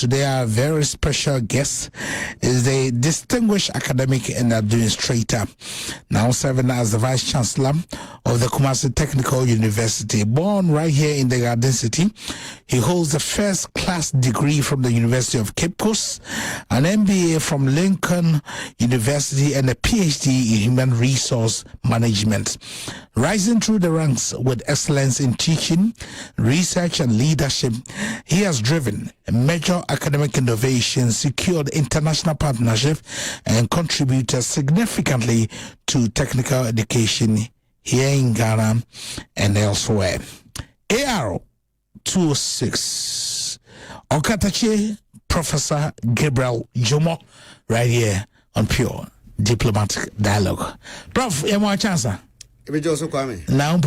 today our very special guest is the distinguished academic and administrator, now serving as the Vice Chancellor of the Kumasi Technical University. Born right here in the Garden City, he holds a first-class degree from the University of Cape Coast, an MBA from Lincoln University, and a PhD in Human Resource Management. Rising through the ranks with excellence in teaching, research, and leadership, he has driven major academic innovations, secured international partnership, and contributed significantly to technical education here in Ghana and elsewhere. AR 206 Okatachi Professor Gabriel Dwomoh, right here on Pure Diplomatic Dialogue. Prof, you want a chance? Kwame. Now, and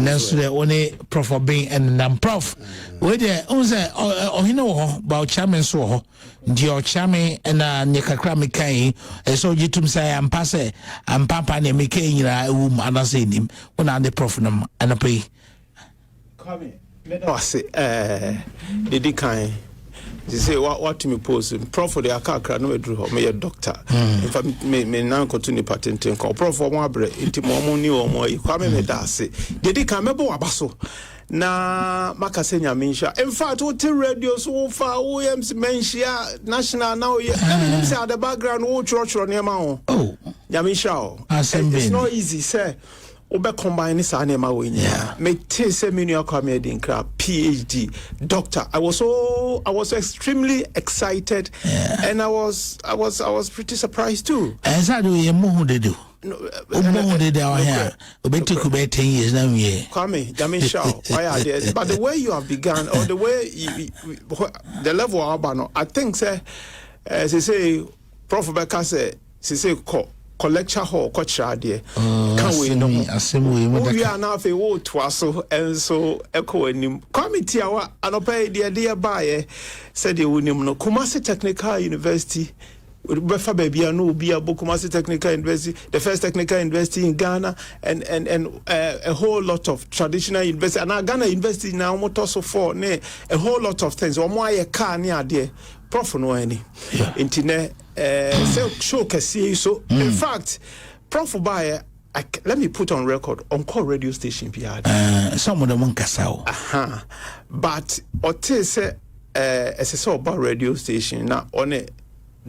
then so the only Prof being and Prof. Where there, you know about chairman so your chairman and Nikakra Mikai, and so you to say I'm passe and Papa and Mikai, and I say him when I'm the Prof and I pay. Kwame, I say, the kind. They say what to me pose Prof the akakra no edru me doctor in fact me now continue patent and Prof for one bre inti mo ni o mo Kwame me da ase dey kan mebo abaso na makase nyamensha in fact what radio so far OMs mentia national now let say at the background wo church ne ma ho nyamensha it's not easy say Obe combine this animal when me say me Kwame Adinkra PhD doctor. I was extremely excited, and I was pretty surprised too. As I do, you more they do. No, they are here. We took about 10 years now. Kwame, but the way you have begun, or the way the level of Abano, I think say, they say, Prof. Becca say, lecture hall kocha there can we no we are now for wo twaso and so echo anim committee awa anopa dia bae said the unim no Kumasi Technical University befa babia no obi abo Kumasi Technical University, the first technical university in Ghana, and a whole lot of traditional university, and Ghana University now motor so for a whole lot of things o mo aye car near there Prof no any intine show kasi so in fact Prof by let me put on record on call radio station some of them kasa but ote say so about radio station na on a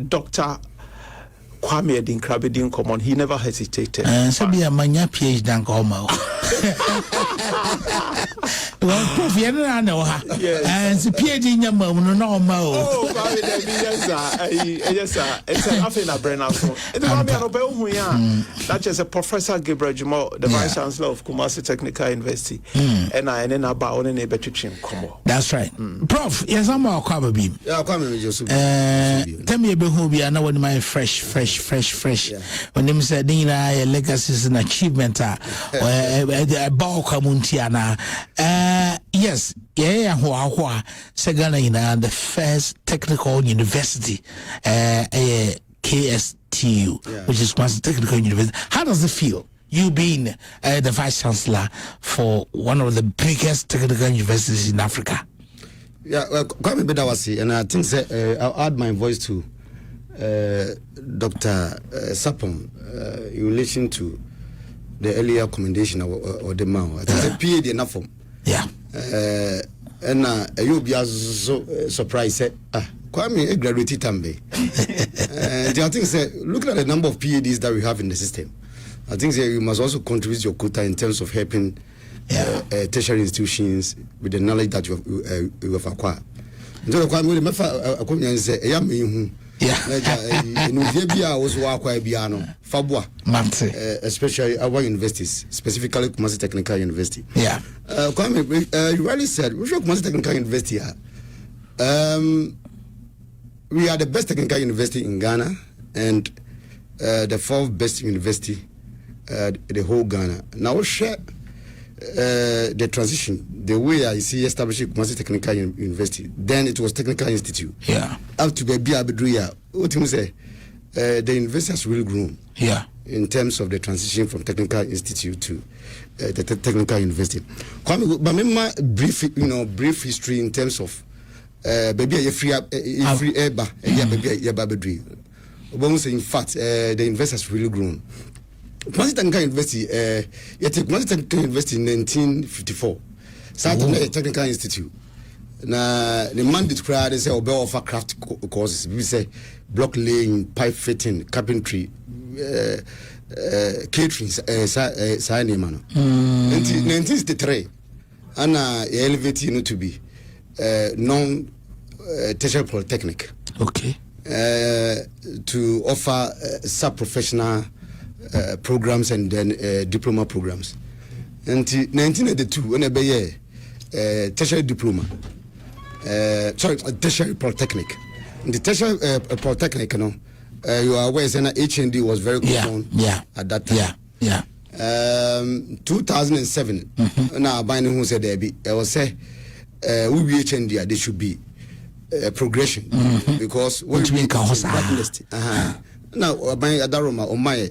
Dr. Kwame Adinkra bedin common he never hesitated so be a manya PhD dan come well, Prof, you know, and the PhD number no more. Oh, yes, sir. It's a nothing a brain out. That is a Professor Gabriel Dwomoh, the Vice Chancellor of Kumasi Technical University, and I then about on a better team. That's right, Prof. Yes, I'm more Kwame. Yeah, Kwame Joseph. Tell me about who we are now. When my fresh. When them said, "Dina legacies and achievement are about Kamuntiana." Yes, Ghana the first technical university, KSTU, which is Kumasi Technical University. How does it feel? You being the Vice Chancellor for one of the biggest technical universities in Africa. Yeah, well, Kwame Bedawasi, and I think I'll add my voice to Dr. Sapom in relation to the earlier commendation or the man. I think the PhD enough from. Yeah. And you'll be so surprised. Kwame graduated Tambe. I think looking at the number of PhDs that we have in the system, I think you must also contribute your quota in terms of helping tertiary institutions with the knowledge that you have acquired. So Kwame say, especially our universities, specifically Kumasi Technical University. Yeah. Kwame, you rightly said, we should Kumasi Technical University. We are the best technical university in Ghana and the fourth best university the whole Ghana. Now share the transition, the way I see establishing Kumasi Technical University. Then it was Technical Institute. Yeah. Up to Baby Abedruya, what you say? The university has really grown. Yeah. In terms of the transition from Technical Institute to the Technical University. But brief history in terms of baby a free air ba baby ya ba bedri obo say in fact the investors really grown. Kwame Adinkra University Kwame Adinkra University in 1954 started a technical institute. Na the mandate crowd they say obe offer craft courses. We say block laying, pipe fitting, carpentry, catering, sign man. 1963 and elevated to be non tertiary polytechnic. Okay. To offer sub-professional programs and then diploma programs. Until 1982, when I be tertiary diploma, tertiary polytechnic. The tertiary polytechnic, you know, you are aware that HND was very common at that time. 2007, now Biden who said there be, I was say, we be HND, they should be progression because what we blacklist. Now, by Adaroma or my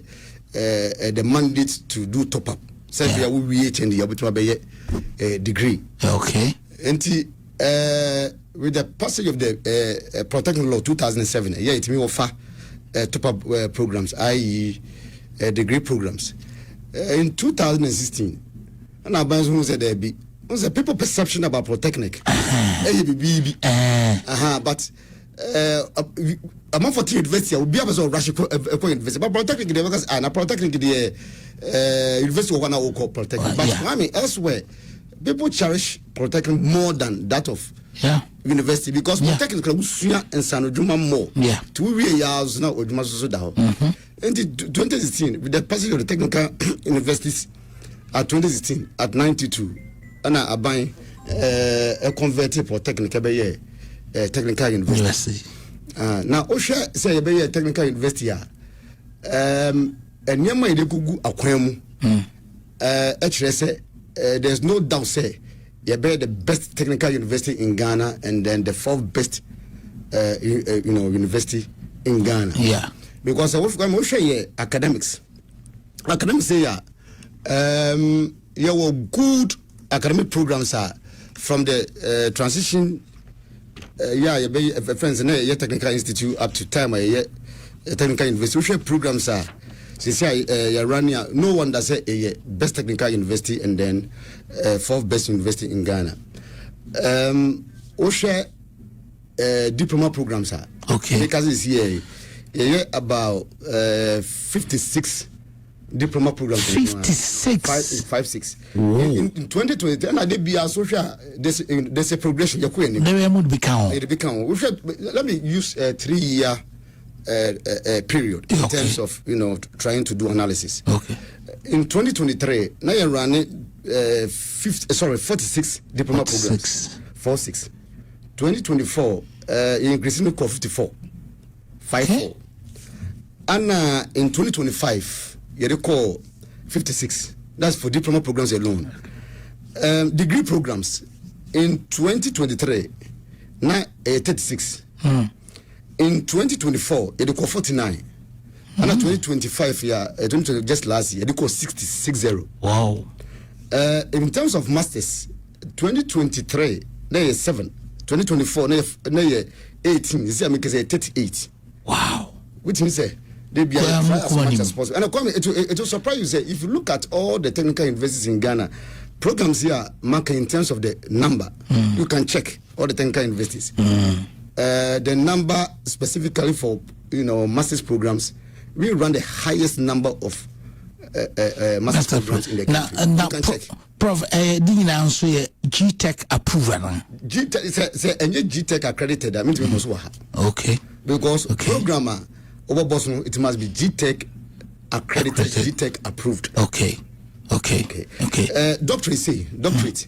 the mandate to do top up. Say we be HND, you to be a degree. Okay. And with the passage of the Protecting Law 2007, it may offer top up programs, i.e., degree programs. In 2016, and I who said there be people perception about Polytechnic. But among 40 university, I will be able to rush a university. But Polytechnic, because and a Polytechnic, the university of one hour called Polytechnic. But I mean, elsewhere, people cherish Polytechnic more than that of university because Polytechnic and Sanojuma more. 2 years now, Ojuma so down. In 2016, with the passage of the technical universities at 2016 at 92, and I buy a converted for technical technical university. Now, Osha say a technical university. And Yama Idekugu Akwemu. Actually, say there's no doubt say you be the best technical university in Ghana and then the 4th best university in Ghana. Because I was going to say academics. Academics say you were good academic programs are from the transition. You be friends in a technical institute up to time a technical university programs are. Say you run no one that say a best technical university and then 4th best university in Ghana. Osha diploma programs are okay because it's here. About 56 diploma programs. 56. 56. In 2020, and I did be a social. There's a progression. It become. Let me use a 3-year period in terms of trying to do analysis. Okay. In 2023, now you're running 46 diploma programs. 46. 2024, increasing to 54. 54. And in 2025, you recall 56. That's for diploma programs alone. Degree programs in 2023, now 36. In 2024, you recall 49. And in 2025, just last year, you recall 66. Wow. In terms of masters, 2023, there is 7. 2024, there is 18. You see, I mean, 38. Wow. Which means they be as much as possible. And it will surprise you. Say if you look at all the technical universities in Ghana, programs here mark in terms of the number. You can check all the technical universities. The number specifically for master's programs, we run the highest number of master's programs in the country. Now, you can check. Prof, did you answer GTech approval? GTech, and GTech accredited. I mean, okay. Because programmer over Boston, it must be GTech accredited. GTech approved. Okay. Doctorate.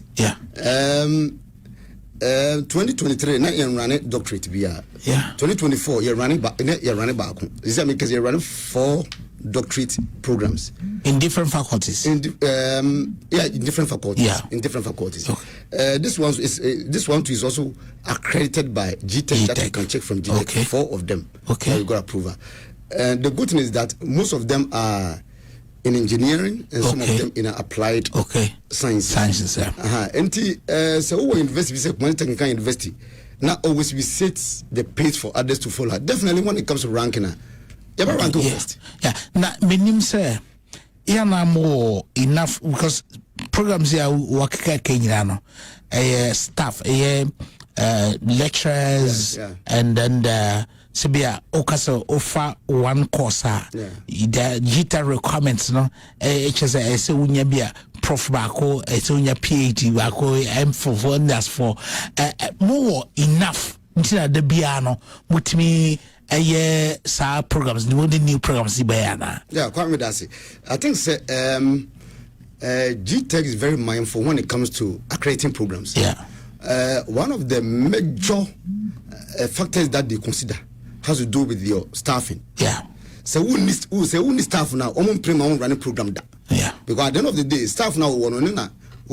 2023, now you're running doctorate. 2024, you're running back. This is because you're running 4 doctorate programs in different faculties. In different faculties. In different faculties. Okay. This one is also accredited by GTech. That you can check from GTech. Okay. 4 of them. Okay. You got approval. And the good thing is that most of them are in engineering and some of them in applied science. Sciences. And so university, Kwame Technical University, not always we set the pace for others to follow. Definitely when it comes to ranking, you ever rank first. Yeah. Now, minim say, more enough because programs here work Kenya staff, lecturers, and then the Sibia Okaso offer one course. The GT requirements, no, HSA, Unyabia, Prof. Bako, Unya PhD, Bako, M4 wonders for more enough until the piano with me. Sa programs, the new programs, yeah, Kwame Dasi. I think GTech is very mindful when it comes to accrediting programs. Yeah. One of the major factors that they consider has to do with your staffing. Yeah. So who needs staff now? Running program that. Yeah. Because at the end of the day, staff now will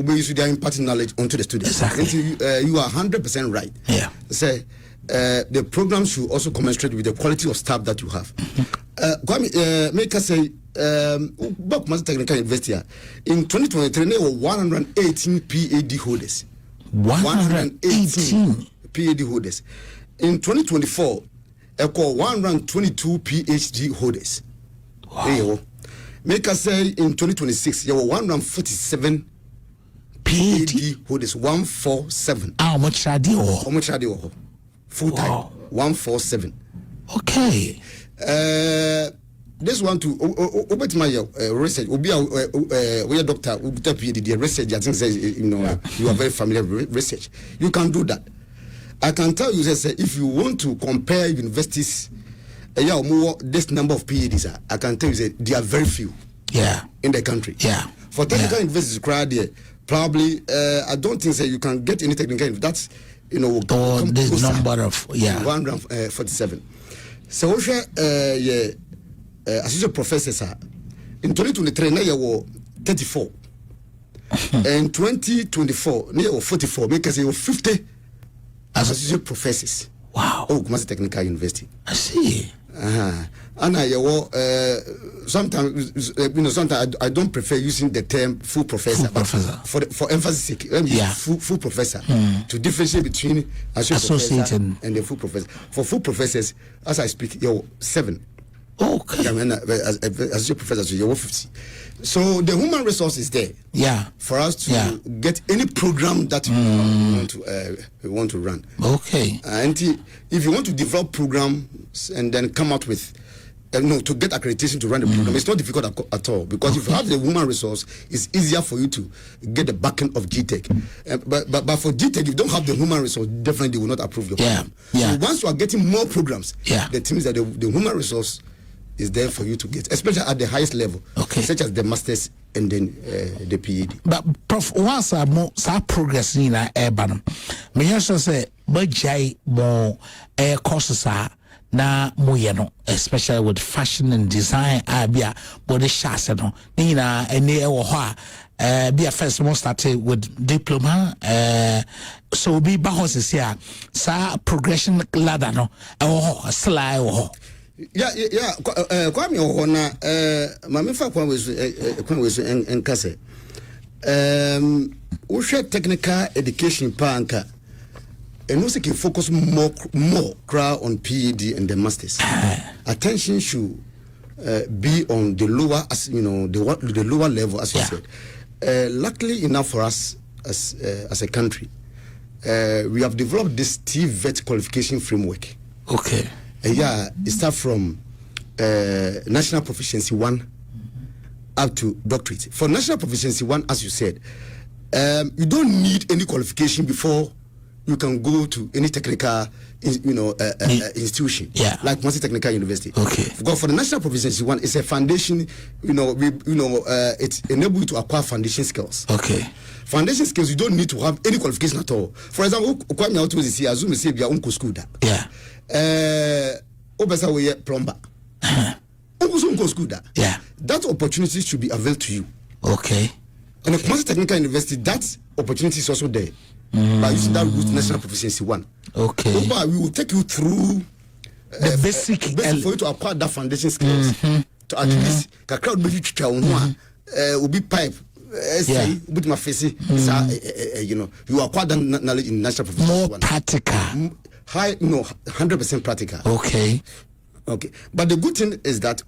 be used to imparting knowledge onto the students. Exactly. You are 100% right. Yeah. Say the program should also commensurate with the quality of staff that you have. Make us say, Master Technical University in 2023 there were 118 PhD holders. 118 PhD holders. In 2024, there were 122 PhD holders. Wow. Make us say in 2026 there were 147 PhD holders. 147. How much radio? Full time. Wow. 147. Okay. This one to over my research. We are doctor. The research. I think says you are very familiar with research. You can do that. I can tell you that if you want to compare universities, this number of PhDs, I can tell you that there are very few. Yeah. In the country. Yeah. For technical universities, probably I don't think that you can get any technical. That's this number of 147. So associate professors in 2023 now you were 34. And 2024 now you were 44. Make us 50 associate professors. Wow. Kumasi Technical University. I see. And sometimes sometimes I don't prefer using the term full professor. For emphasis sake, full professor to differentiate between associate and the full professor. For full professors, as I speak, 7. Okay. Associate professors, 50. So the human resource is there. Yeah. For us to get any program that we want to run. Okay. And if you want to develop programs and then come out with to get accreditation to run the program, it's not difficult at all, because if you have the human resource, it's easier for you to get the backing of GTech. But for GTech, if you don't have the human resource, definitely they will not approve your program. So once you are getting more programs, the teams that the human resource is there for you to get, especially at the highest level, such as the masters and then the PhD. But Prof, once I more progress in urban, me also say, but jai more courses na moyeno, especially with fashion and design, abia body shots no nina ene wo ho be a first one started with diploma, so be bahos here sa progression ladder no slide Kwame Ohona mame fa Kwame enkase we share technical education panka. And also can focus more crowd on PhD and the masters. Attention should be on the lower, the lower level, as you said. Luckily enough for us as a country, we have developed this TVET qualification framework. Okay. It starts from National Proficiency 1 up to doctorate. For National Proficiency 1, as you said, you don't need any qualification before you can go to any technical, institution, like Kwame Technical University. Okay. Because for the National Proficiency 1, it's a foundation. It enables you to acquire foundation skills. Okay. Foundation skills, you don't need to have any qualification at all. For example, Kwame out is here. Assume say be uncle school da. Yeah. Obesa we plumber. Uncle school da. Yeah. That opportunity should be available to you. Okay. And the Kwame Technical University, that opportunity is also there. By using that route, National Proficiency 1. Okay. We will take you through the basic for you to acquire that foundation skills. To at least the crowd will be pipe, say with my face you know you acquire that knowledge in national proficiency more practical high 100% practical. Okay, but the good thing is that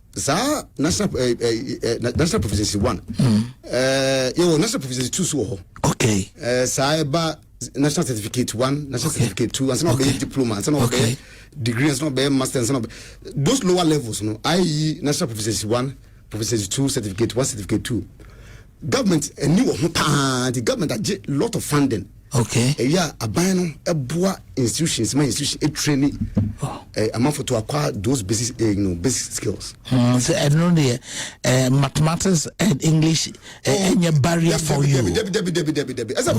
national proficiency 1 national proficiency 2 so okay national certificate 1 national certificate 2 and some of the diploma and some of the degree and some of the master and some of those lower levels, you know, i.e. national proficiency 1 proficiency 2 certificate 1 certificate 2 government the government had a lot of funding. A boa institutions, my institution, a training, a month to acquire those basic, basic skills. So I know the mathematics and English, any barrier for you. As a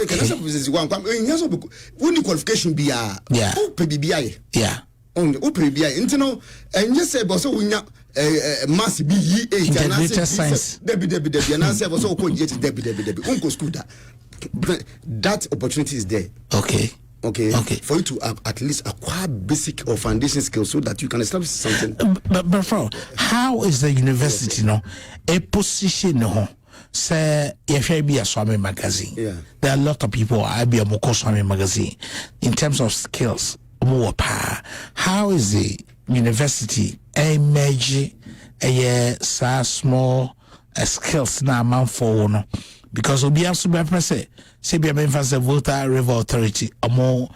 one qualification be PBBI. Yeah. Only PBBI. Internal and yes, also we mass be integrated science. And I say also called yet Uncle school that opportunity is there. Okay. For you to at least acquire basic or foundation skills so that you can establish something. But Prof, how is the university a position say if I be a Swami magazine? There are a lot of people I be a Moko Swami magazine in terms of skills. How is the university a major small skills now man for no? Because we have to be say be a Volta River Authority more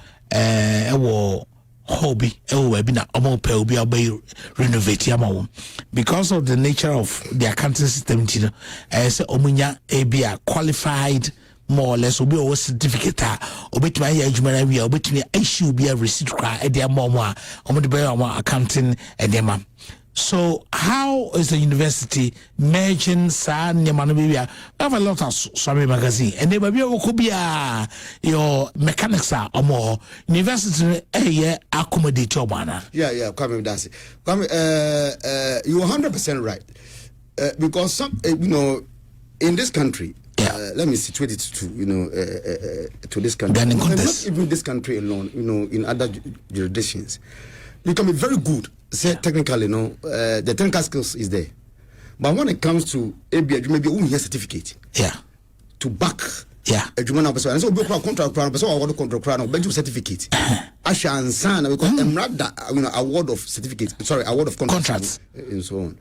hobby be renovate because of the nature of the accounting system say omunya be a qualified more or less obi o certificate obetuma ya adwuma we obetumi issue be a receipt cra e dey more omo de be accounting e dey ma. So how is the university merging sa nyama? We have a lot of Swami magazine and they be your mechanics are more university accommodate your banner. Kwame that's it. Kwame, you are 100% right because some in this country let me situate it to to this country, not even this country alone, in other jurisdictions you can be very good. Say technically, the technical skills is there, but when it comes to ABA, you maybe only a certificate. To back. A human person, and so we contract crown, so I want to contract crown, but you certificate. Asha and San, because I'm rather award of certificate. Sorry, award of contracts and so on.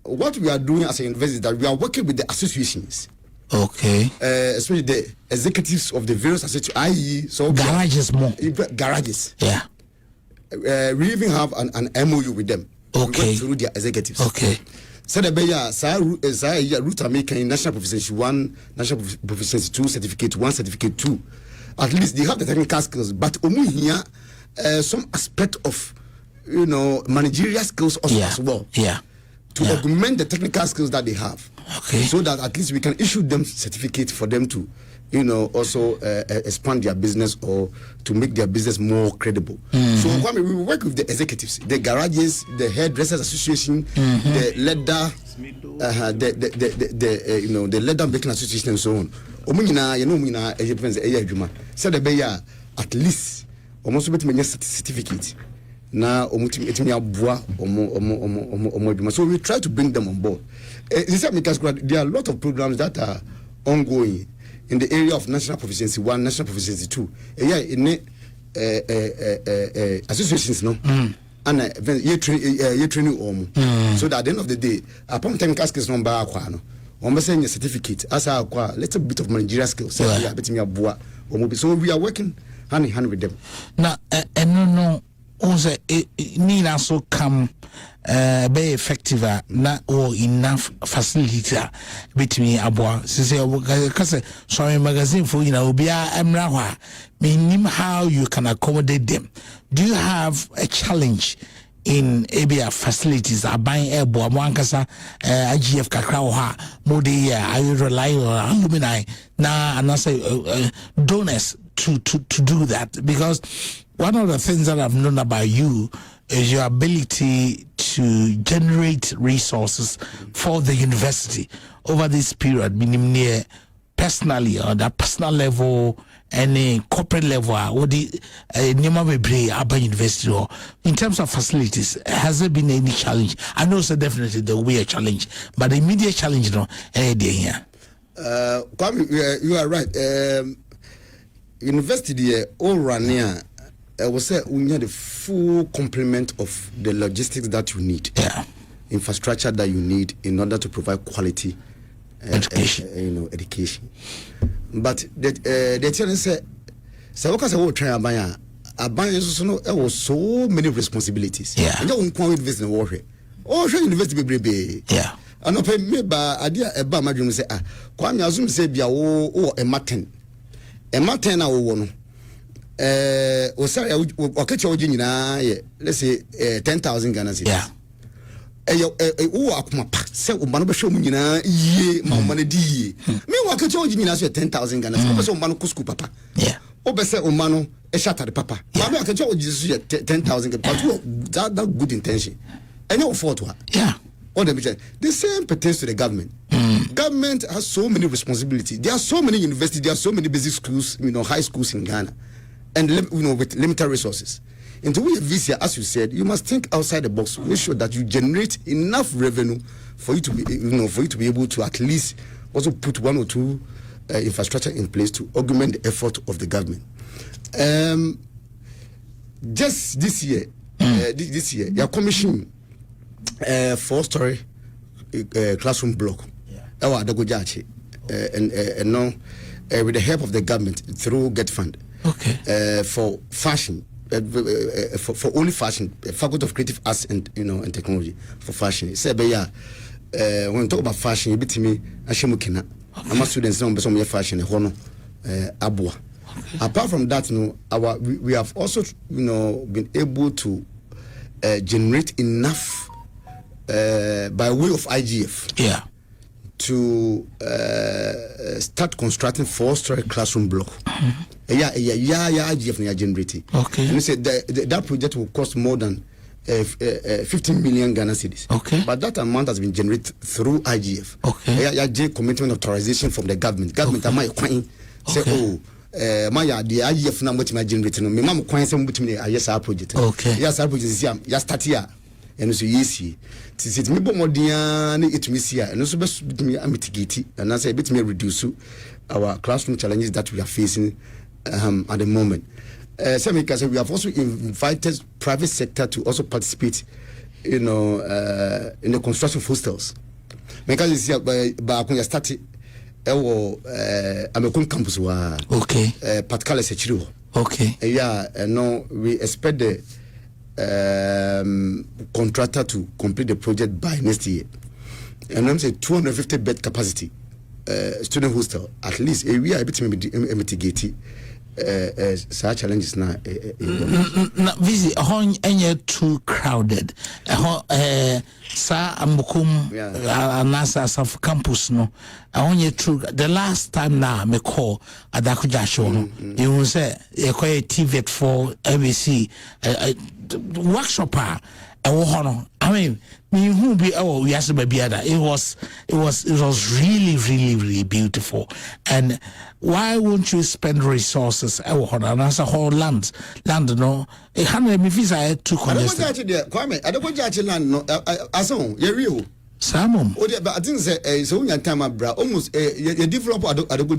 What we are doing as a university is that we are working with the associations. Especially the executives of the various associations, i.e., so garages more. Garages. We even have an MOU with them. We work through their executives. So the Beya route making national proficiency 1, national proficiency 2, certificate 1, certificate 2. At least they have the technical skills, but here some aspect of managerial skills also as well. To augment the technical skills that they have. So that at least we can issue them certificate for them to also expand their business or to make their business more credible. So Kwame, we work with the executives, the garages, the hairdressers association, the leather, the leather making association and so on. So the beya at least almost certificate. Now so we try to bring them on board. There are a lot of programs that are ongoing in the area of national proficiency 1, national proficiency 2. In associations, and year training so that at the end of the day, upon 10 caskets number aquano, almost saying a certificate as a little bit of managerial skills. So we are working hand in hand with them. Now, no. Also, Nina so come be effective na or enough facility between abwa. Say sorry magazine for obia emra meaning how you can accommodate them. Do you have a challenge in ABA facilities are buying airborne wankasa IGF kakra mode are you relying on alumni now and I say donors to do that? Because one of the things that I've known about you is your ability to generate resources for the university over this period, meaning near personally on that personal level and a corporate level or the Urban University or in terms of facilities. Has there been any challenge? I know so definitely there will be a challenge, but the immediate challenge here. Kwame, you are right. University all running. I will say we need the full complement of the logistics that you need, infrastructure that you need in order to provide quality education. Education. But the challenge say, so what can I try abaya? Abaya is also so many responsibilities. Yeah. And you can't invest in warfare. Oh, university be. Yeah. And open me ba idea eba madwum say Kwame azum say bia wo ematen a wo no o say o keche oji nyina ye let's say 10,000 Ghana cedis. Yeah. Wo akoma pa say o ma no be hwe mu nyina ye ma ma na di me wo keche oji nyina say 10,000 Ghana cedis. O be say o ma no kusku papa. Yeah. O be say o ma no e shatare papa. Ma me keche oji say 10,000 but that good intention. And you afford to. Yeah. The same pertains to the government. Government has so many responsibilities. There are so many universities, there are so many basic schools, high schools in Ghana, and with limited resources. And to be a VC, as you said, you must think outside the box. Make sure that you generate enough revenue for you to be, able to at least also put one or two infrastructure in place to augment the effort of the government. Just this year, your commission. 4-story classroom block. And now with the help of the government through Get Fund. Okay. For fashion, for only fashion, Faculty of Creative Arts and and Technology for fashion. Say when we talk about fashion, you bet me ashemukina. I'm a student now, some fashion hono abua. Apart from that, we have also been able to generate enough by way of IGF to start constructing 4-story classroom block. IGF generating. Okay. And you said that project will cost more than 15 million Ghana cedis. Okay. But that amount has been generated through IGF. Okay. Commitment authorization from the government. Government am I say my idea IGF na much my generating. Me mam kwan say much me yes our project. Okay. Yes our project is ya start here. And so yes it me bomodian it me see and so best me mitigate and I say bit me reduce our classroom challenges that we are facing at the moment. We have also invited private sector to also participate in the construction of hostels because you see by when you start Amekum campus wa particularly security. Okay. We expect the contractor to complete the project by next year, and I'm saying 250 bed capacity student hostel at least we are able to mitigate such challenges now. Visit any too crowded. Sa Amukum Nasa South Campus no. I want you true. The last time now me call Adakuja show. You will say you call a TVET for ABC workshop. I mean, who be we asked baby other. It was really beautiful. And why won't you spend resources? And as a whole land no. 100 visa too congested. I don't go to land no. Aso you real. Samum. But I think say so when time abra almost you develop Adogo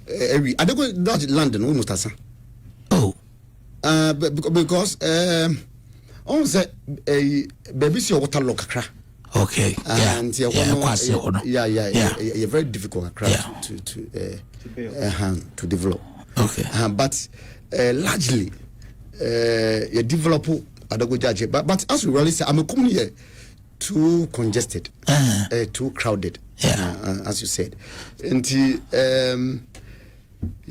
every Adogo land no almost asa. Oh. Because on say baby see water lock kakra. Okay. And very difficult to develop. Okay. But largely you develop Adogo but as we really say I'm coming here too congested, too crowded. As you said. And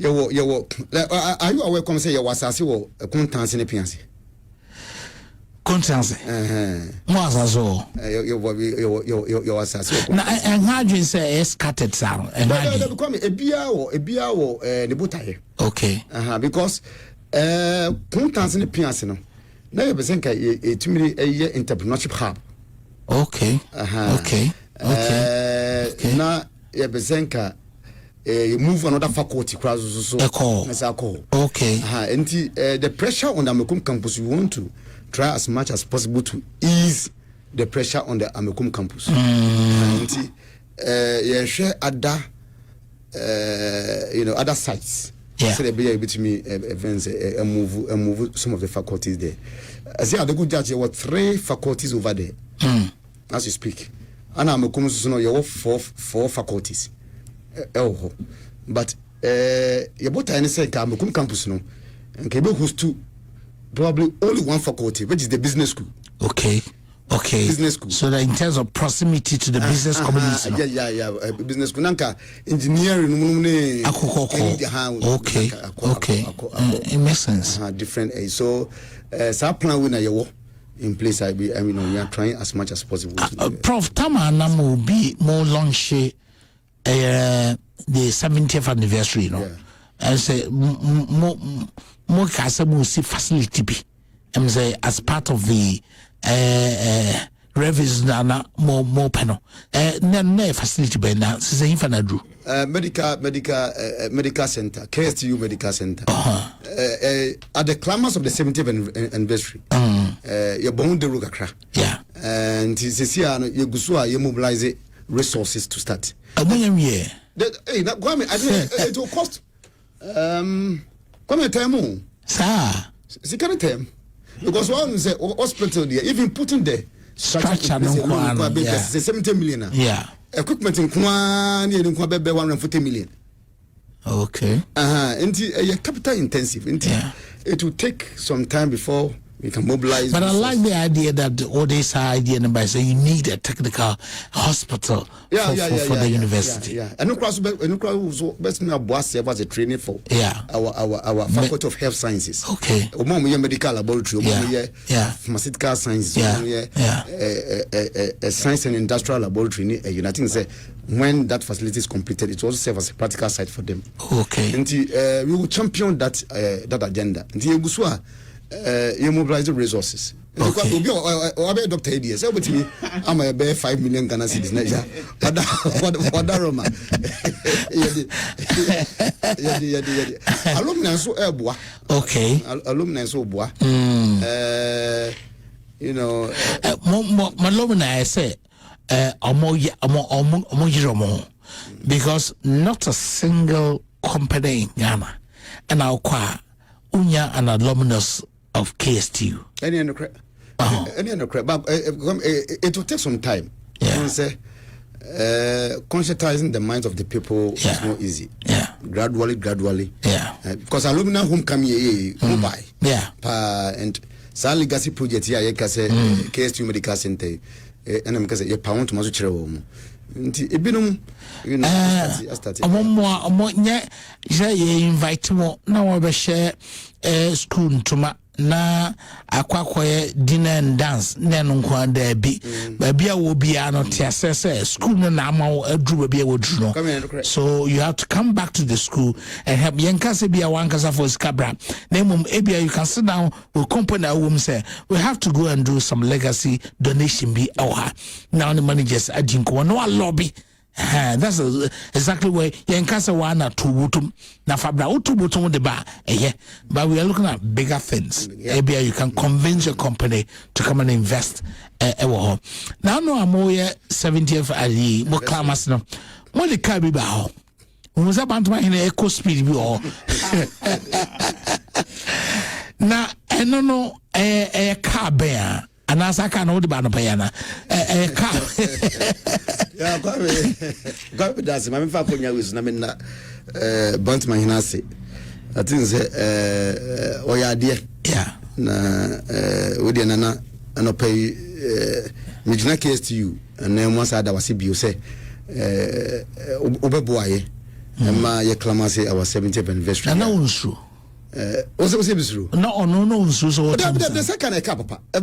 are you aware come say you was as you constance in the piancy? Constance. Was as all. You assassin. Now, and how do you say scattered sound? And become a beer or the butaye. Okay. Because constance in the piano. Now you present a too many entrepreneurship hub. Okay. Okay. Now you present you move another faculty across so okay. And the pressure on the Amekum campus, we want to try as much as possible to ease the pressure on the Amekum campus. And share other other sites. Yeah. So they be able to me events move some of the faculties there. I say the good judge, there were 3 faculties over there as you speak. And I'm a commission, you have 4 faculties. But you both I say I'm campus no, and Kebe host 2, probably only 1 faculty, which is the business school. Okay. Business school. So that in terms of proximity to the business community. Yeah. Business school. Nanka engineering. Okay. It makes sense. Different. So, plan when I work in place. We are trying as much as possible. Prof, Tama will be more launch the 70th anniversary, no? Yeah. And say more Kasamu see facility be. I'm say as part of the revis na more panel na facility by now say infana do medical center, KSTU medical center. At the climax of the 70th anniversary, you born the Rugakra. Yeah. And this year you mobilize resources to start. Hey, that Kwame, it will cost Kwame time sir. See kind of time. Because one say hospital there, even putting the structure no 70 million. Yeah. Equipment in Kwan, you don't 140 million. Okay. Capital intensive. It will take some time before we can mobilize. But I like the idea that all this idea by saying you need a technical hospital for the university. Yeah. And no cross best me as a training for our faculty of health sciences. Okay. Medical laboratory, pharmaceutical sciences, science and industrial laboratory. I think say when that facility is completed, it will also serve as a practical site for them. Okay. And we will champion that agenda. You mobilize the resources. Okay. Dr. Adias, I'm a bear 5 million Ghana cedis. What Roma? Alumni so airboa. Okay. Alumni so bois. My alumni say, because not a single company in Ghana, and our choir, Unya and alumnus of KSTU. Any but it will take some time. Yeah. Say, conscientizing the minds of the people is not easy. Yeah. Gradually. Yeah. Because alumni whom come here, go by. Yeah. And some legacy project here, KSTU Medical Center, and I'm because you pound to Mazuchero. Ibinum, invite more now. I share school to na akwakoye dinner and dance nenu kwa there be babia will be not school na ama adru babia wo dru no. So you have to come back to the school and help yankase bia wankasa for scabra nemum ebia you can sit down with company whom say we have to go and do some legacy donation be oha now the managers Adinkra no lobby. That's exactly where Yankasa wana tubutum na fabra utubutum de ba but we are looking at bigger things. Maybe you can convince your company to come and invest now no amoye 70th ali mo clamas no mo de car bi ba ho mo za bantuma hina eco speed bi ho na eno no car bear and as I can hold the payana car. Yeah, Kwame does. My father was namina bunt my hinase. I think oya dear. Yeah. Na odi nana no pay mijina KSTU and then once I was CBO say obeboaye ma ye clamase our 70th anniversary. And now true. Also bisru. No so the second papa. I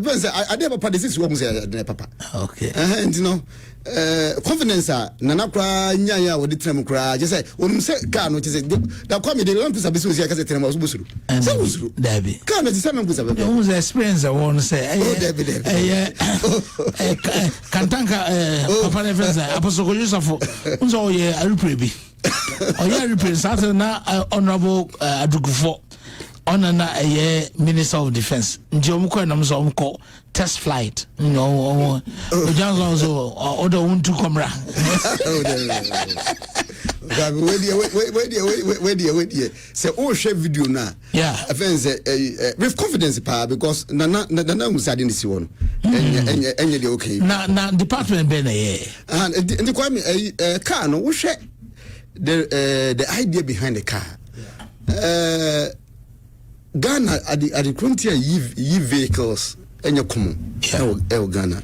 did papa this is what say papa. Okay. And you know confidence nana kra nyaya wo ditrem kra je say onum say car no say da come the lamp sabi so say ka say trem so busuru. Say busuru. Dabi. Car no say me busa be. Who's experience I want to say Dabi. Kantanka papa ne friends apostle ko Yusufo unso ye aruprebi. Oya represent na honorable Adugufo na Minister of Defense. Njomko na mzo test flight. Johnson so order one to camera. Wait. Say, oh, share video now. Yeah. With confidence, because Nana was adding this one. And you're okay. Now, department Ben, and the Kwame car, no, we share the idea behind the car. Ghana at the frontier, ye vehicles, and your common, Ghana.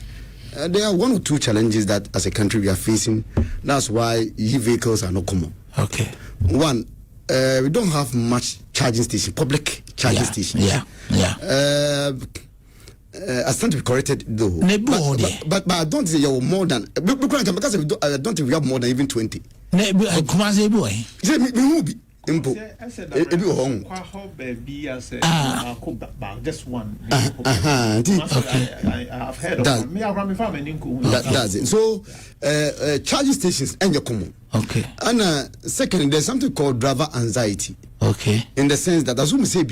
There are one or two challenges that as a country we are facing. That's why e-vehicles are not common. Okay. One, we don't have much charging station, public charging station. Yeah. I stand to be corrected though. But I don't think you have more than because I don't think we have more than even 20. Impo. Just one. Okay. I've heard of that. That's it. So, charging stations and your common. Okay. And second, there's something called driver anxiety. Okay. In the sense that as we say,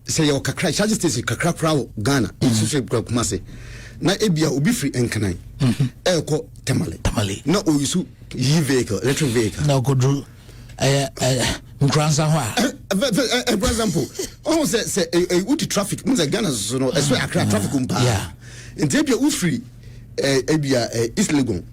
say your kakra charging station kakra crowd Ghana. It's so kumase. Na ebia obi free enkanai. Eko tamale. Na oyisu vehicle, electric vehicle. Na go for example, almost say a traffic means Ghana so no traffic yeah. In Tebia Ufri East Legon.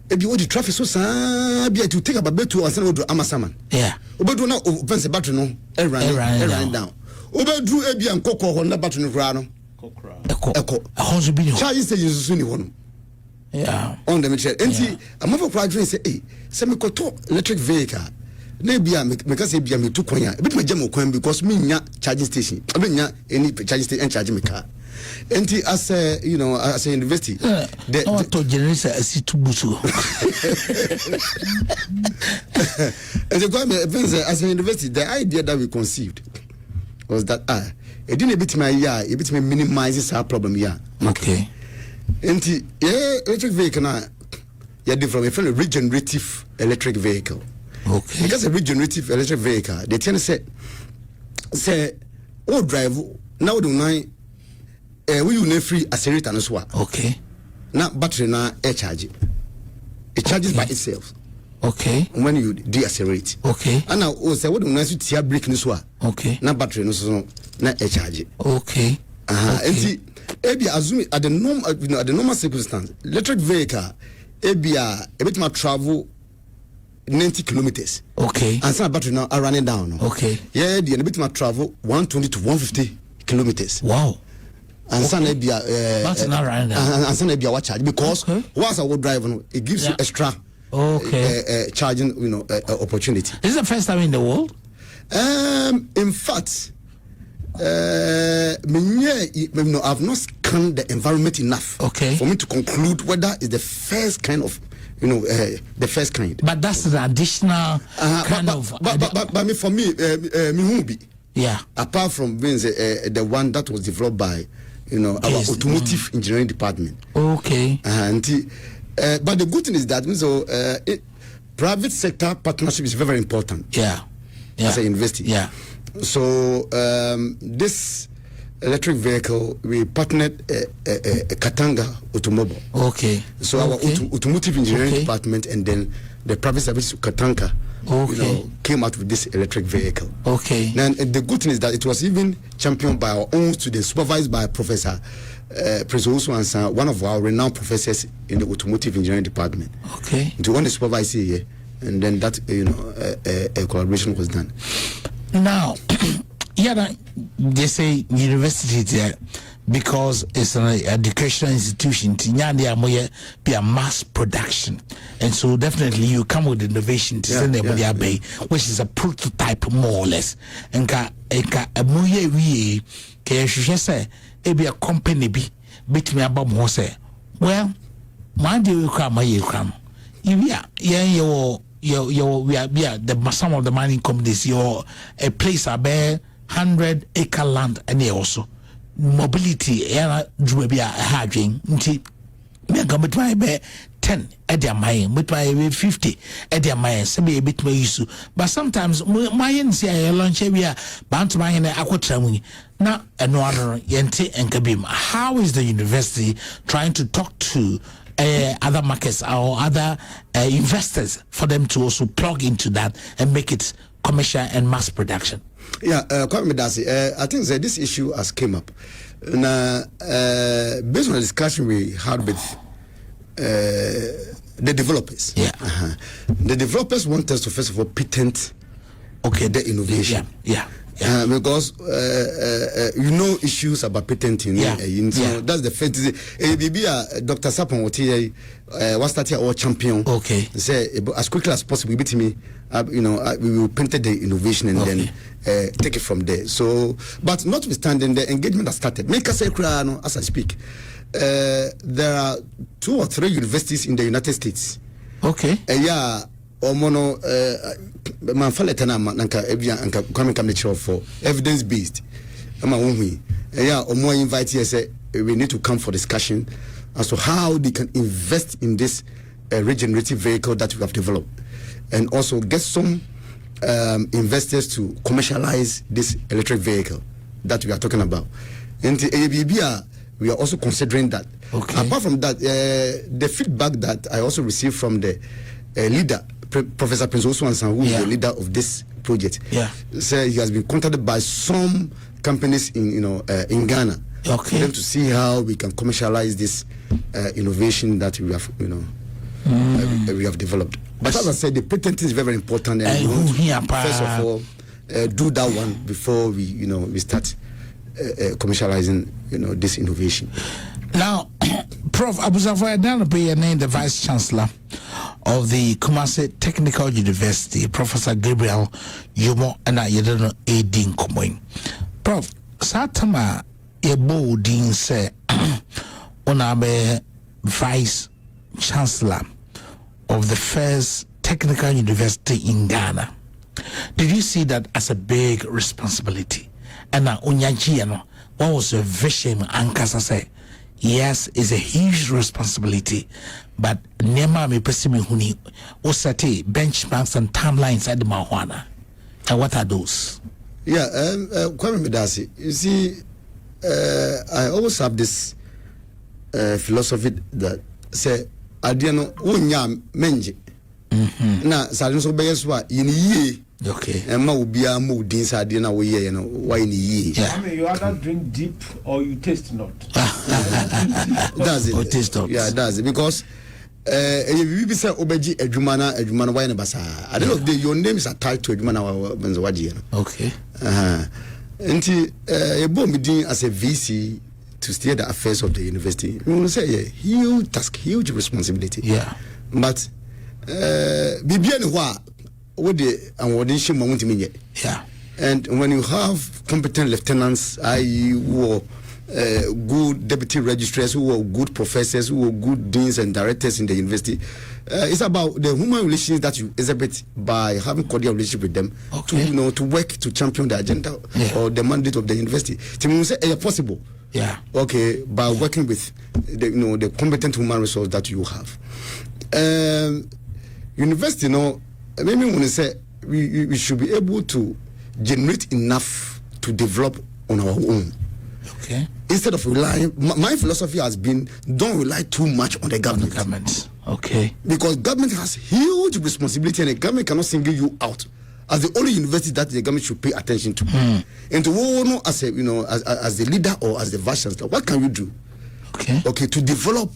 If you want traffic so to take up a bit to Amasaman. Yeah. Obedo na offense battery no run down. Obedo Ebia and Coco on the battery no grano. Echo. A hundred billion. Charging stations soon one. Yeah. On the material. And see, I'm over quadrant say, hey, semi-coto electric vehicle. Maybe I make me too coin. A bit my jam because me nya charging station. I mean, any charging station and charging my car. And as a as a university, the to generate a situ busu. And the government as a university, the idea that we conceived was that it didn't a bit my a bit minimizes our problem Okay. And electric vehicle now, from a regenerative electric vehicle. Okay. Because a regenerative electric vehicle, they tend to say, oh, drive now do nine. We will free accelerator as well. Okay. Now battery now air charge. It charges by itself. Okay. When you deaccelerate. Okay. And now say what do nice to tear brake this one. Okay. Now battery no so na air charge. Okay. And Ebia assume at the normal circumstance, electric vehicle, Ebia a bit more travel 90 kilometers. Okay. And some battery now are running down. Okay. Yeah, a bit more travel 120 to 150 kilometers. Wow. And some Ebia that's not running down. And some Ebia watch charge because once I will drive on, it gives you extra charging opportunity. This is the first time in the world? In fact, I've not scanned the environment enough for me to conclude whether it's the first kind of the first kind. But that's an additional kind of. But for me, yeah. Apart from being the one that was developed by our automotive engineering department. Okay. And but the good thing is that private sector partnership is very, very important. Yeah. As a university. Yeah. So this electric vehicle, we partnered Katanga Automobile. Okay. So our automotive engineering department and then the private service Katanga came out with this electric vehicle. Okay. And the good thing is that it was even championed by our own students, supervised by Professor Prezo, one of our renowned professors in the automotive engineering department. Okay. To one supervisor here, and then that a collaboration was done. Now, they say university there because it's an educational institution. Be a mass production, and so definitely you come with innovation to send them which is a prototype more or less. And be a company bit me about more say. Well, my dear, you come, some of the mining companies, a place a bare 100-acre land and also mobility drew be a harding. Me come with my bear 10 at their mine, with my 50 at their mine, some a bit more use. But sometimes my say lunch area bound to mine aquatramu. Now another yente and kabim. How is the university trying to talk to other markets or other investors for them to also plug into that and make it commercial and mass production? Yeah, Kwame Adinkra, I think that this issue has came up. Now, based on the discussion we had with the developers, the developers want us to first of all patent the innovation. Because issues about patenting. So that's the first. Dr. Sapon was started our champion. Say as quickly as possible, beat me. We will patent the innovation and then take it from there. So, but notwithstanding, the engagement has started. Make us say, as I speak, there are 2 or 3 universities in the United States. Omono manfaletana nanka anka Kwame Kamechiro for evidence based. Omo invite here say we need to come for discussion as to how they can invest in this regenerative vehicle that we have developed, and also get some investors to commercialize this electric vehicle that we are talking about. And the we are also considering that. Apart from that, the feedback that I also received from the leader, Professor Prince Oswansan, who is the leader of this project, said he has been contacted by some companies in Ghana for them to see how we can commercialize this innovation that we have we have developed. But as I said, the patent is very important, and we want to first of all do that one before we start commercializing this innovation. Now, Prof. Abusafo Adanope, named the Vice Chancellor of the Kumasi Technical University, Professor Gabriel Dwomoh, and I don't know Adinkra. Prof. Satama Ebo Din say Onabe Vice Chancellor of the first technical university in Ghana. Did you see that as a big responsibility? And now Onyajiano, what was your vision? Ankasa say, yes, it's a huge responsibility, but Nema me pesimi huni osate benchmarks and timelines at the marijuana. And what are those? Kwame Medasi, you see, I always have this philosophy that say, Adiano unya menje. Na salinso beyeswa yini and ma ubia mo din sadina we why ye. I mean, you either drink deep or you taste not. Does it? Or taste not. Yeah, does it? Because we say obeji ejumana why na basa. At the end of the day, your name is attached to ejumana benzowaji. Okay. Nti ebo mi din as a VC to steer the affairs of the university. We will say huge task, huge responsibility. Yeah. But bibiani wa and when you have competent lieutenants, i.e. who are good deputy registrars, who are good professors, who are good deans and directors in the university, it's about the human relations that you exhibit by having cordial relationship with them to work to champion the agenda or the mandate of the university. To say possible. Okay, by working with the competent human resource that you have. University, maybe when I say we should be able to generate enough to develop on our own. Okay. Instead of relying, my philosophy has been don't rely too much on the government. Okay. Because government has huge responsibility, and the government cannot single you out as the only university that the government should pay attention to. And to as as the leader or as the vice chancellor, what can you do? Okay, to develop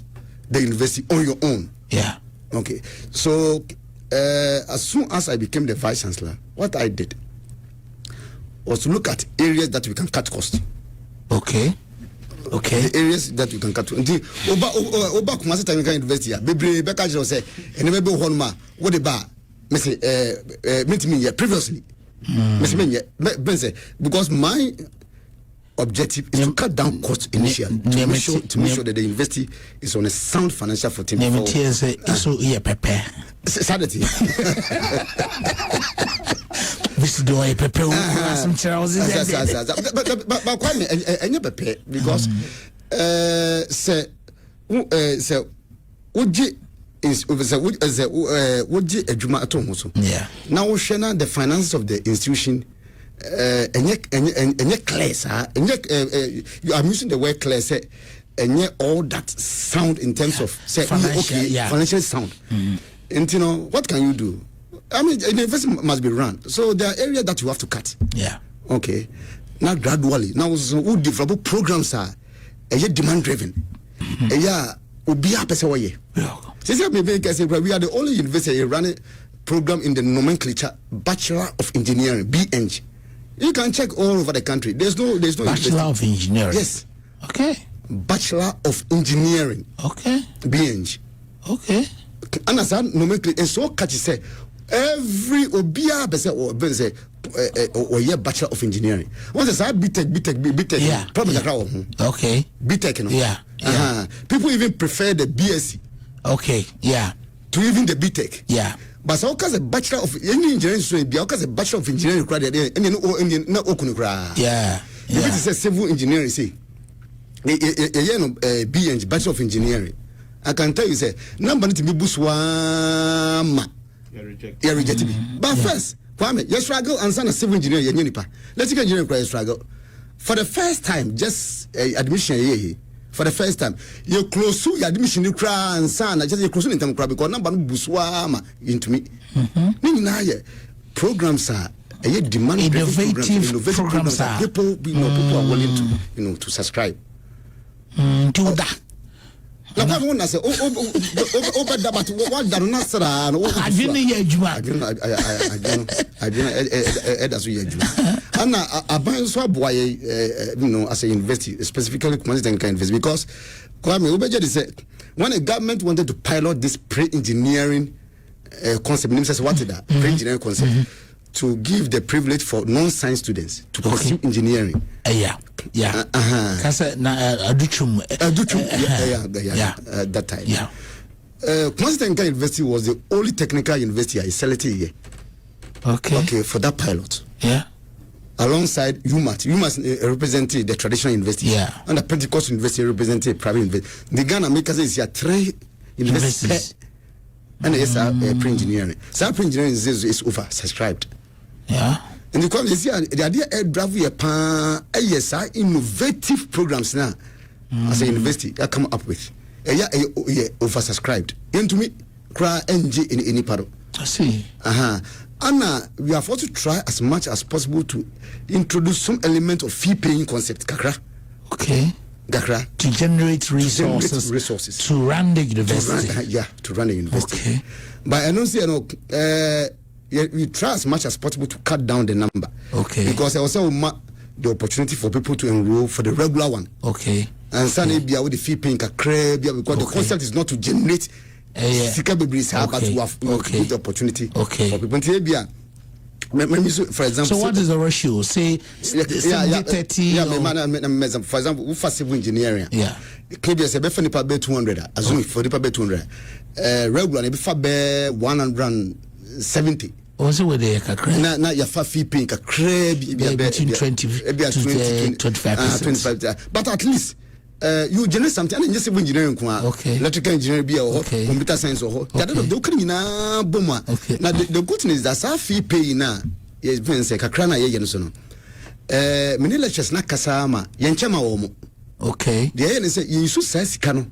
the university on your own. Yeah. Okay, so as soon as I became the vice chancellor, what I did was to look at areas that we can cut costs. Okay. The areas that we can cut. Oba Kumasi Technical University, Bebre Beka say, and maybe Honma, what about meet me previously? Because my objective is to cut down costs initially to make sure that the university is on a sound financial footing. Saturday. But Kwame, because now we share the finances of the institution. I'm using the word clear. and all that sound in terms of say financial sound. And you know what can you do? I mean, the investment must be run. So there are areas that you have to cut. Yeah. Okay. Now gradually, now we develop programs are demand driven. Yeah, we are the only university running program in the nomenclature Bachelor of Engineering (BEng). You can check all over the country. There's no Bachelor of Engineering. Yes. Okay. Bachelor of Engineering. Okay. (BEng). Okay. And as I nomenclature, and so catchy say every obia say or yeah Bachelor of Engineering. What is that? BTech. Yeah. Probably okay. BTech, you know. Yeah. People even prefer the BSc. Okay. Yeah. To even the BTech. Yeah. But so because a Bachelor of Engineering student, because a Bachelor of Engineering and no okunu. Yeah. If it is civil engineering, see, BEng, Bachelor of Engineering. I can tell you, say, number to be buswama. You're rejected. But first, Kwame, you struggle and son of civil engineer, let's get engineering struggle. For the first time, just admission, for the first time, you close to your admission, you cry and son, I just you close in time because number buswama into me. Programs are demand innovative programs are people are willing to to subscribe. Do that. Now, everyone has said, oh, but what Darunasara and I didn't hear you. I didn't. And I buy so boy, as a university, specifically Kwame Adinkra University, because Kwame Ubeje said, when a government wanted to pilot this pre-engineering concept, what is that? Pre-engineering concept. To give the privilege for non-science students to pursue engineering. Yeah. Kasa na aduchum. That time. Yeah. Kwame Adinkra University was the only technical university I selected here. Okay, for that pilot. Yeah. Alongside UMass represented the traditional university. Yeah. And the Pentecost University represented private university. The Ghana makers is here 3 universities. And yes, pre-engineering. So pre-engineering is oversubscribed. Yeah. And because you see, the idea is drive innovative programs now as a university I come up with. Oversubscribed. And to me, cry NG in any part. I see. And we have also tried as much as possible to introduce some element of fee-paying concept. Kakra. Okay. Gakra. To generate resources. To run the university. To run the university. Okay. But I don't see, we try as much as possible to cut down the number. Okay. Because I also the opportunity for people to enroll for the regular one. Okay. And Sunday with the fee paying because the concept is not to generate but to have the opportunity for people to for example. So what is the ratio? Say 70-30. For example, for civil engineering. Yeah. Maybe say be 200. Assume for 200. Regular be 170. Also with the kakra. Na your fee paying kakra between 20 to 25%. But at least you generate something and just civil engineering electrical engineering be or computer science or that they can na boma. Now the good thing is that sa fee pay na yes ben say kakra na ye so no many lectures na kasa ma yenchema wo mo. Okay. The yen say you so say sika no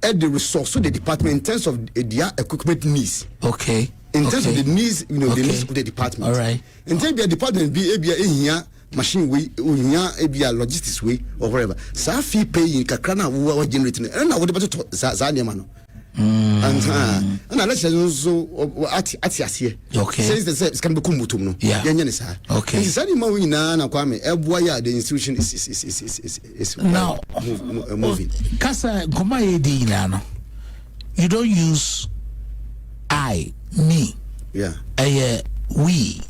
at the resource so the department in terms of their equipment needs. Okay. In terms of the needs, the needs of the department. All right. In terms of the department, be here machine way, here logistics way, or whatever. So fee paying kakrana we generating. And I would about to Zaniamano. And I let you also at here. Okay. Says the says can be kumutum. Yeah. Okay. It's any more in Kwame. Why the institution is now moving. Kasa Goma Edinano. You don't use I. Me, we,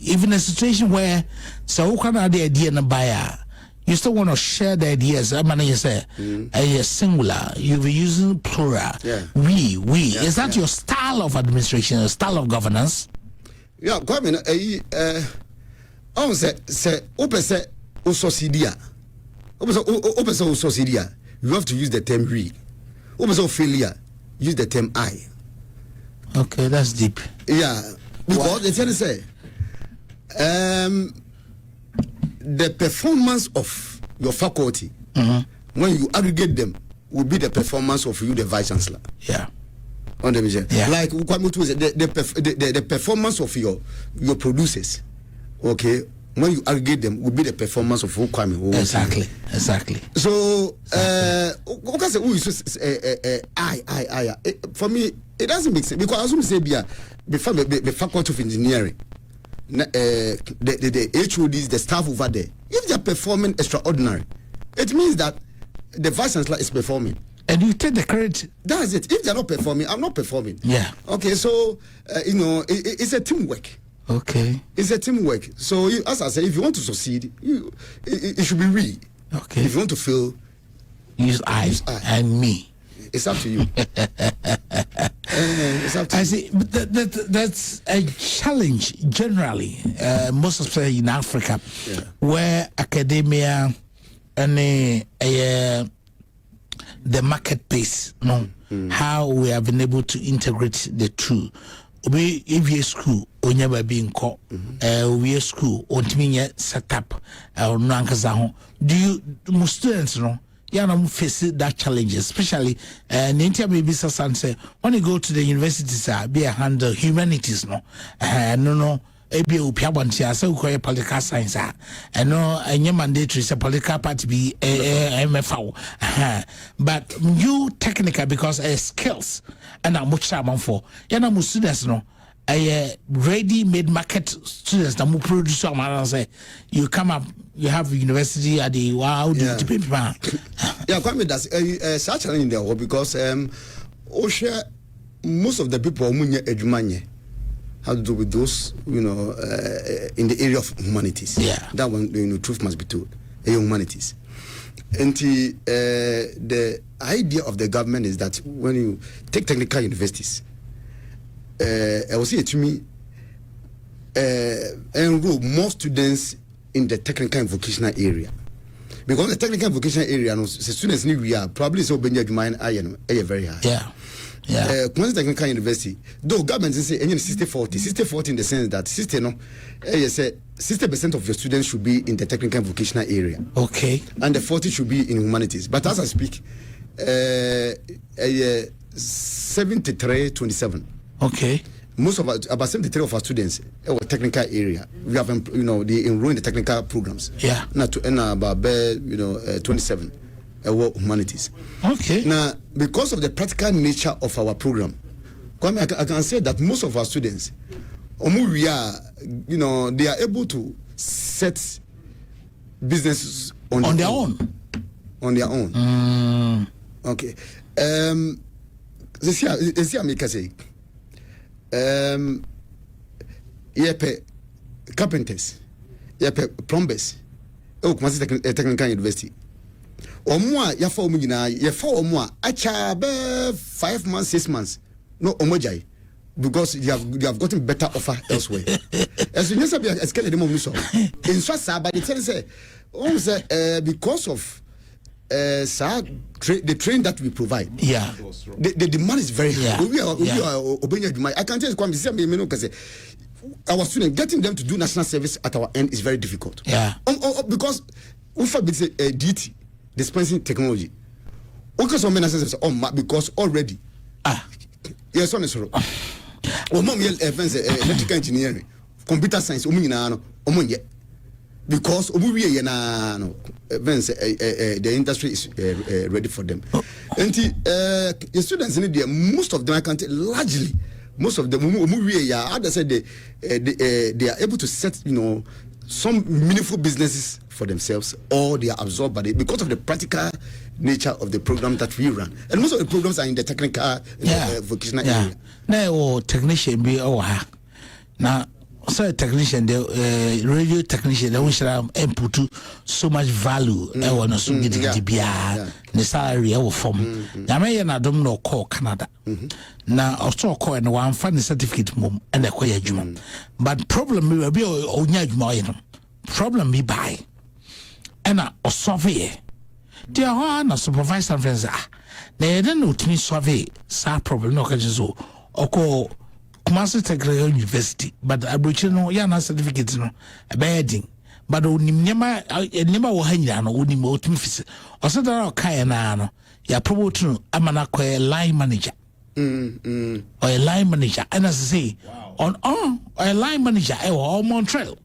even a situation where so who can the idea in a buyer, you still want to share the ideas. I mean, you say a singular, you'll be using plural. We. Is that your style of administration, your style of governance? Yeah, Kwame, say opese usosidia. Opese usosidia. You have to use the term we. Opese failure, use the term I. Okay, that's deep. Yeah, because they tell you say, the performance of your faculty when you aggregate them, will be the performance of you, the vice chancellor. Yeah. On the mission. Yeah. Like the performance of your producers. Okay. When you aggregate them, will be the performance of Kwame. Exactly. So, for me, it doesn't make sense because I was going to say, before the faculty of engineering, the HODs, the staff over there, if they are performing extraordinary, it means that the vice chancellor is performing. And you take the credit. That's it. If they're not performing, I'm not performing. Yeah. Okay, so, it's a teamwork. Okay. It's a teamwork. So, as I said, if you want to succeed, it should be we. Okay. If you want to fail, use I and me. It's up to you. It's up to I see. But that's a challenge generally, most especially in Africa, where academia and the marketplace, how we have been able to integrate the two. We if you school on never being called we school on me set up or no. Do you most students face that challenge, especially Nintia baby son say when you go to the universities be a handle humanities no ebi upiabantia say ukoye political science and no any mandatory say political party be MFO but you technical because skills and I'm much time for yana mu students no ready made market students that mu produce am say you come up you have university at the wow do you people yeah Kwame that's such challenge there because most of the people munye edwumanye have to do with those, in the area of humanities. Yeah. That one, truth must be told. Humanities. And the idea of the government is that when you take technical universities, I will say to me, enroll more students in the technical and vocational area. Because the technical and vocational area, the students need we are probably so very high. Yeah. Yeah. Technical University, though government say 60-40 in the sense that 60% of your students should be in the technical and vocational area. Okay. And the 40 should be in humanities. But as I speak, 73-27. Okay. Most of about 73 of our students are technical area. We have they enroll in the technical programs. Yeah. And about 27. Humanities. Okay. Now, because of the practical nature of our program, I can say that most of our students, they are able to set businesses on their own. On their own. Okay. This year, make us say, carpenters, plumbers, technical university. Omwa yafa omugina yafa omwa acha be 5 months 6 months no omojai because you have gotten better offer elsewhere. As you say be escalate the money so in so but they tell say because of the train that we provide, the demand is very high. We are I can tell you Kwame say me no say our students getting them to do national service at our end is very difficult. Because we for DT dispensing technology. Okay, so many senses because already yes on is electrical engineering, computer science, because the industry is ready for them. And the students in India, most of them I can tell largely most of them they are able to set some meaningful businesses for themselves, or they are absorbed by it because of the practical nature of the program that we run. And most of the programs are in the technical vocational area. Now, technician be now. So technician, the radio technician, they wish to input so much value. I want to get the salary our form. Now, I don't know call Canada. Now, also call and one funny certificate mum and acquire Juma. But problem will be on problem be by. And a survey. Dear one, supervise some friends. They don't know to me survey, sa problem, no so or call. Kumasi Technical University, but Aboriginal Yana certificate no a bedding. but nema wo hanyira no woni mo otumi also there kai na no ya promote no amana ko line manager or a line manager and as I say on a line manager or Montreal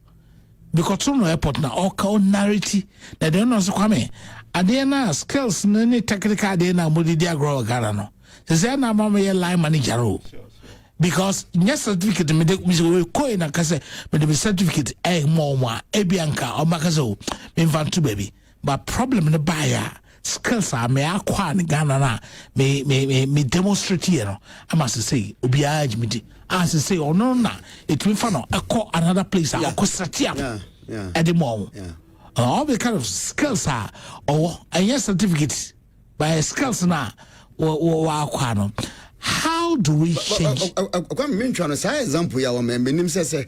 because Toronto airport na all narrative that they know so Kwame adena skills no technical adena modi dia grow Ghana no say na mama ye line manager because yes certificate me ko na kase me the certificate more ebianka o makaso me vantu baby but problem no buyer skills are me akwa ni Ghana na me demonstrate here no I must say obi ajimiti as say oh no na it will no another place yeah at the mall all the kind of skills are or a yes certificate by skills na akwa no. How do we change? I'm trying to say example ya wa menim say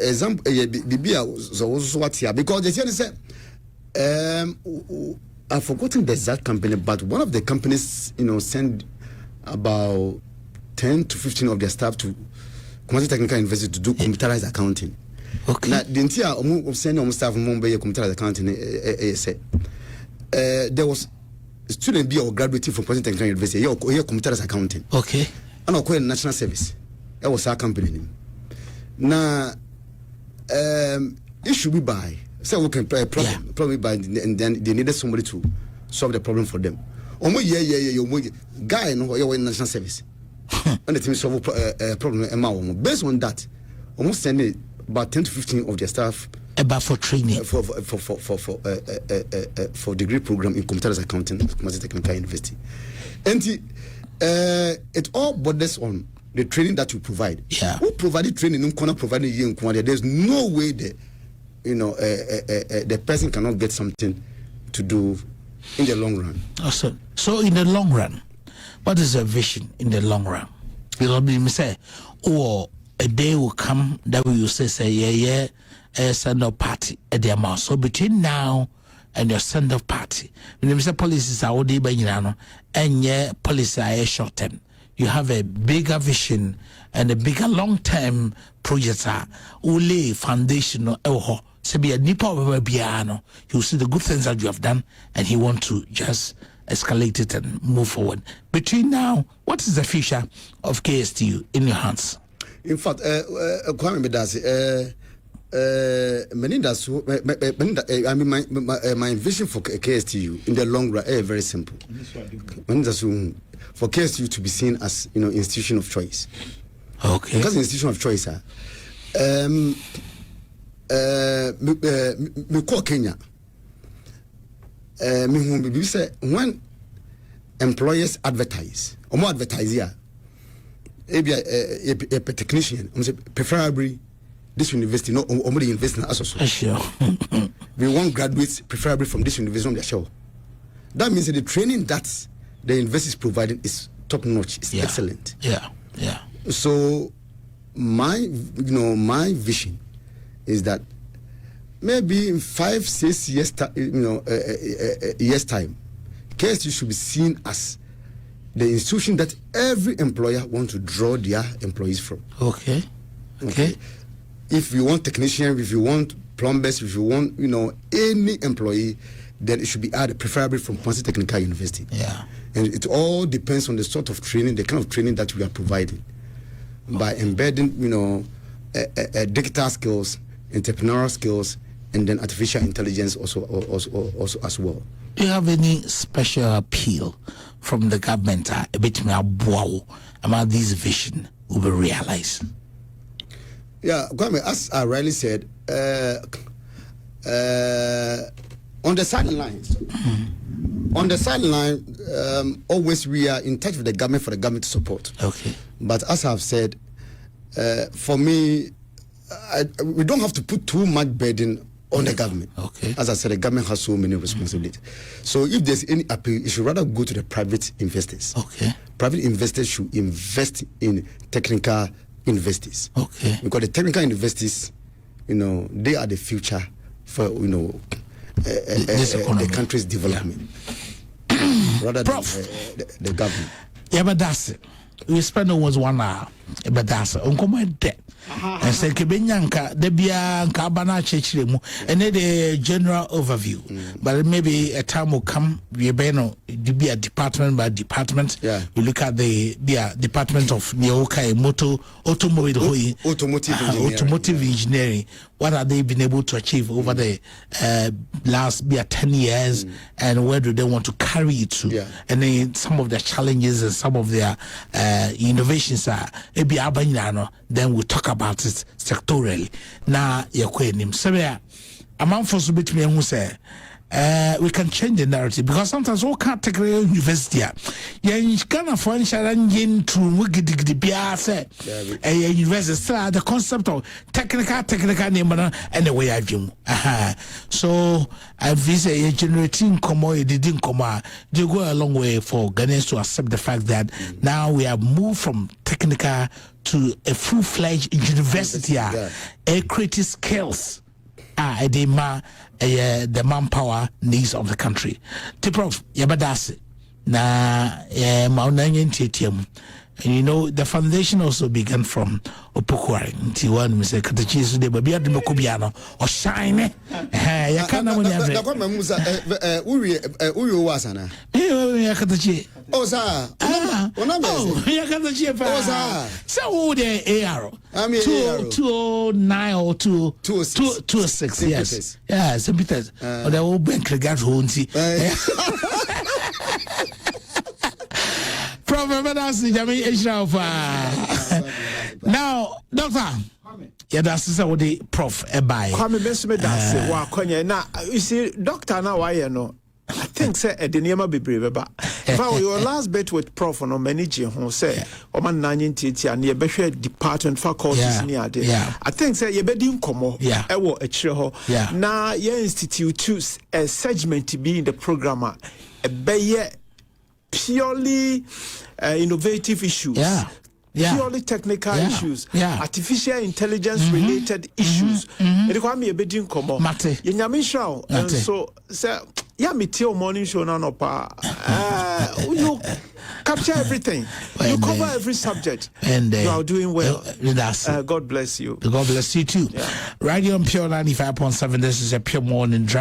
example bibia so what here because they say I've forgotten the exact company, but one of the companies, send about 10 to 15 of their staff to Commercial Technical University to do computerized accounting. Okay. Now, the entire send staff computerized accounting. There was a student be or graduating from Commercial Technical University. Here, computerized accounting. Okay. And I call national service. That was our company name. Now, it should be by. So we can play a problem, probably by and then they needed somebody to solve the problem for them. Guy, you're in national service, and the team solve a problem. Based on that, almost send about 10 to 15 of their staff about for training for degree program in computer accounting at Commercial Technical University, and it all borders on the training that you provide. Yeah, who provided training? No corner provided you in Kwame. There's no way that. The person cannot get something to do in the long run. Awesome. So in the long run, what is the vision in the long run? You know, me say, a day will come that we will say, send up party at the amount. So between now and your send up party, when you say policies are all day by and policy are short term. You have a bigger vision and a bigger long-term project. Ule foundation or so be a nipa biano. You see the good things that you have done, and he want to just escalate it and move forward. Between now, what is the future of KSTU in your hands? In fact, Kwame Adinkra, I mean, my vision for KSTU in the long run is very simple. For KSTU to be seen as institution of choice. Okay. Because institution of choice, me call Kenya. Me say when employers advertise, or more advertise here, maybe a technician, preferably this university, no, only invest in associate. Sure. We want graduates preferably from this university on their show. That means that the training that the university is providing is top notch, it's excellent. Yeah. So my vision is that maybe in 5-6 years years time, KSU should be seen as the institution that every employer wants to draw their employees from. Okay. If you want technicians, if you want plumbers, if you want any employee, then it should be added preferably from Kwame Technical University. Yeah. And it all depends on the sort of training, the kind of training that we are providing. By embedding, digital skills, entrepreneurial skills, and then artificial intelligence also as well. Do you have any special appeal from the government a bit more about this vision will be realized? Yeah, Kwame, as I rightly said, on the sidelines, always we are in touch with the government for the government to support. Okay. But as I've said, for me, we don't have to put too much burden on the government. Okay. As I said, the government has so many responsibilities. So if there's any appeal, it should rather go to the private investors. Okay. Private investors should invest in technical universities. Okay. Because the technical universities, they are the future for the country's development. Rather Prof. than the government. Yeah, but that's it. We spend almost 1 hour. but that's uncommon debt. And say Kebenyanka, the Bia Kabana Chechilemu, and then the general overview. But maybe a time will come, we be a department by department. We look at the department of Nioka automotive engineering. What are they been able to achieve over the last 10 years, and where do they want to carry it to? And then some of the challenges and some of their innovations are then we'll talk about it sectorially. Now, I'm on for bit me who say we can change the narrative, because sometimes we can't take a university. You can't find challenging to a university. The concept of technical name and the way I view. So I say generating commodity didn't come. They go a long way for Ghanaians to accept the fact that now we have moved from technical to a full-fledged university. A creative skills. The manpower needs of the country. Prof, yabadasi na maunanyen tetiam. And you know, the foundation also began from Opokwari. Until one Mr. Katachisu de Babia de Mokubiano or Shine. Yakana when you have Uri Wasana. Yakatachi. Oh, sir. Oh, Yakatachi. So, the AR. I mean, 209 or 206. Yes. Yeah, St. Peter's. Or the old bank regard Hunty. Prof. Now, Doctor, that's what the Prof. Now, you see, Doctor, now I know. I think say the name be brave, but if I your last bet with Prof on manager who say man 1980 and ye department faculties near there. I think say ye be din komo ewo echire ho na ye institute choose a segment to be in the programmer a be purely innovative issues. Purely technical issues, artificial intelligence related issues. It requires me a bit in common. And so, sir, me till morning show no pa. You capture everything. You cover every subject. And you are doing well. God bless you. God bless you too. Radio on Pure 95.7. This is a Pure Morning Drive.